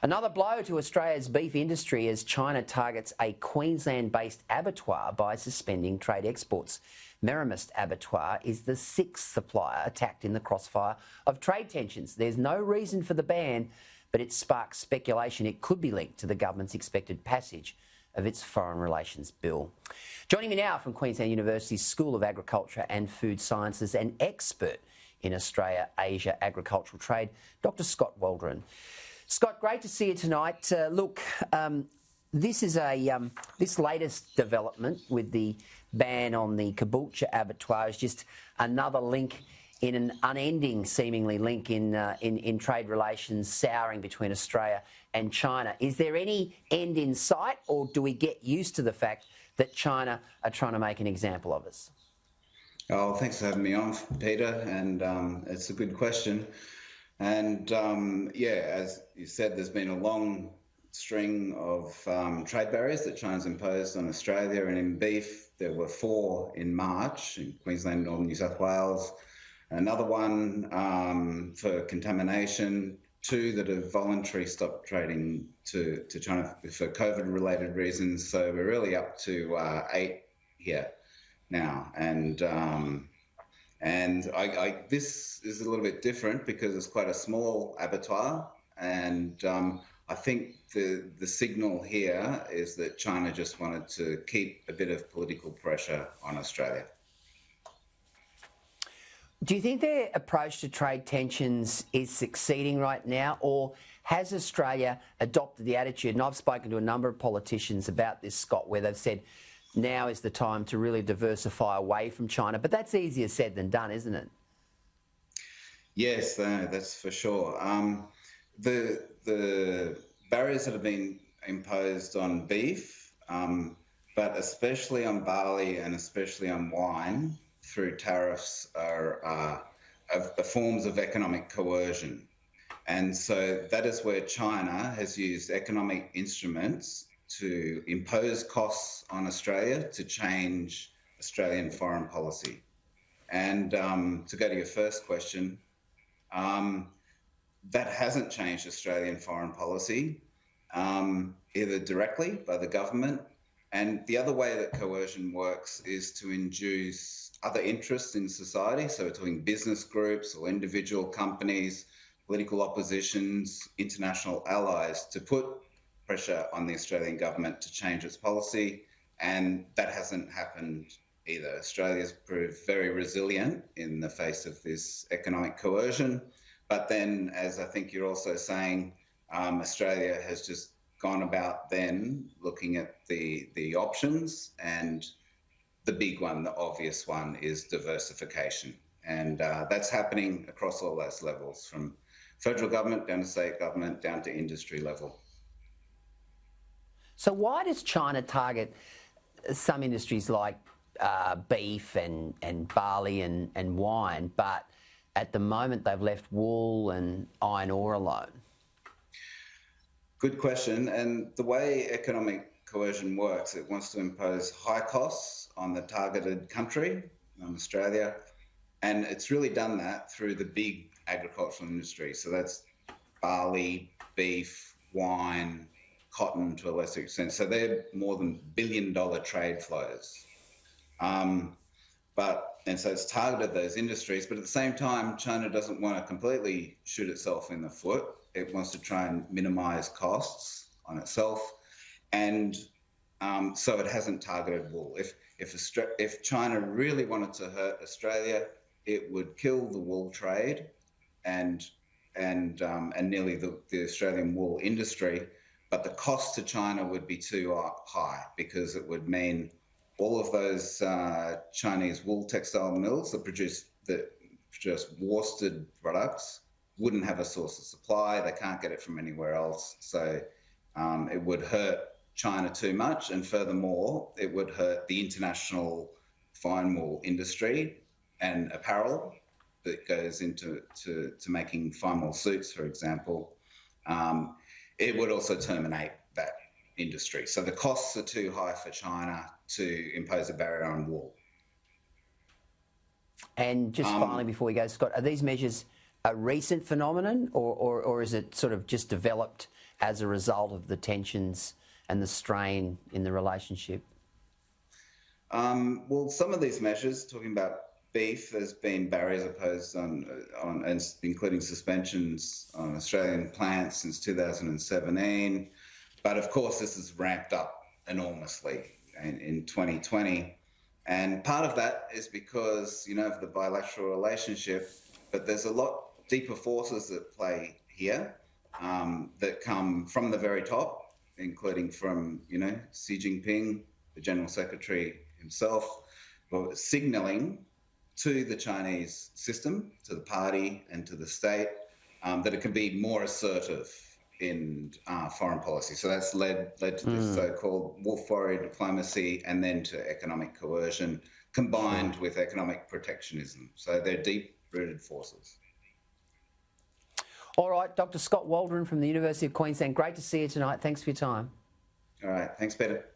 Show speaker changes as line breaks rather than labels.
Another blow to Australia's beef industry as China targets a Queensland-based abattoir by suspending trade exports. Merrimist Abattoir is the sixth supplier attacked in the crossfire of trade tensions. There's no reason for the ban, but it sparks speculation it could be linked to the government's expected passage of its Foreign Relations Bill. Joining me now from Queensland University's School of Agriculture and Food Sciences, an expert in Australia-Asia agricultural trade, Dr Scott Waldron. Scott, great to see you tonight. This is this latest development with the ban on the Caboolture abattoir is just another link in an unending, seemingly, link in trade relations souring between Australia and China. Is there any end in sight, or do we get used to the fact that China are trying to make an example of us?
Oh, thanks for having me on, Peter, and it's a good question. And yeah, as you said, there's been a long string of trade barriers that China's imposed on Australia, and in beef there were 4 in March in Queensland, Northern New South Wales, another one for contamination, 2 that have voluntarily stopped trading to China for COVID-related reasons. So we're really up to 8 here now, and this is a little bit different because it's quite a small abattoir, and I think the signal here is that China just wanted to keep a bit of political pressure on Australia.
Do you think their approach to trade tensions is succeeding right now, or has Australia adopted the attitude, and I've spoken to a number of politicians about this, Scott, where they've said now is the time to really diversify away from China, but that's easier said than done, isn't it?
Yes, that's for sure. The barriers that have been imposed on beef, but especially on barley and especially on wine through tariffs are forms of economic coercion. And so that is where China has used economic instruments to impose costs on Australia to change Australian foreign policy. And to go to your first question, that hasn't changed Australian foreign policy, either directly by the government, and the other way that coercion works is to induce other interests in society. So we're talking business groups or individual companies, political oppositions, international allies, to put pressure on the Australian government to change its policy, and that hasn't happened either. Australia's proved very resilient in the face of this economic coercion, but then, as I think you're also saying, Australia has just gone about then looking at the options, and the big one, the obvious one, is diversification, and that's happening across all those levels, from federal government down to state government down to industry level.
So why does China target some industries like beef and barley and wine, but at the moment they've left wool and iron ore alone?
Good question. And the way economic coercion works, it wants to impose high costs on the targeted country, Australia, and it's really done that through the big agricultural industry. So that's barley, beef, wine, cotton to a lesser extent. So they're more than billion-dollar trade flows. And so it's targeted those industries, but at the same time, China doesn't want to completely shoot itself in the foot. It wants to try and minimise costs on itself. And so it hasn't targeted wool. If China really wanted to hurt Australia, it would kill the wool trade and nearly the Australian wool industry. But the cost to China would be too high, because it would mean all of those Chinese wool textile mills that produce worsted products wouldn't have a source of supply. They can't get it from anywhere else. So it would hurt China too much. And furthermore, it would hurt the international fine wool industry and apparel that goes into making fine wool suits, for example. It would also terminate that industry. So the costs are too high for China to impose a barrier on wool.
And just finally, before we go, Scott, are these measures a recent phenomenon, or is it sort of just developed as a result of the tensions and the strain in the relationship?
Well, some of these measures, talking about beef, there's been barriers imposed on and including suspensions on Australian plants since 2017. But of course, this has ramped up enormously in 2020. And part of that is because, of the bilateral relationship, but there's a lot deeper forces that play here that come from the very top, including from, Xi Jinping, the General Secretary himself, signalling to the Chinese system, to the party and to the state, that it can be more assertive in foreign policy. So that's led to this so-called wolf warrior diplomacy and then to economic coercion combined with economic protectionism. So they're deep-rooted forces.
All right, Dr Scott Waldron from the University of Queensland, great to see you tonight. Thanks for your time.
All right, thanks, Peter.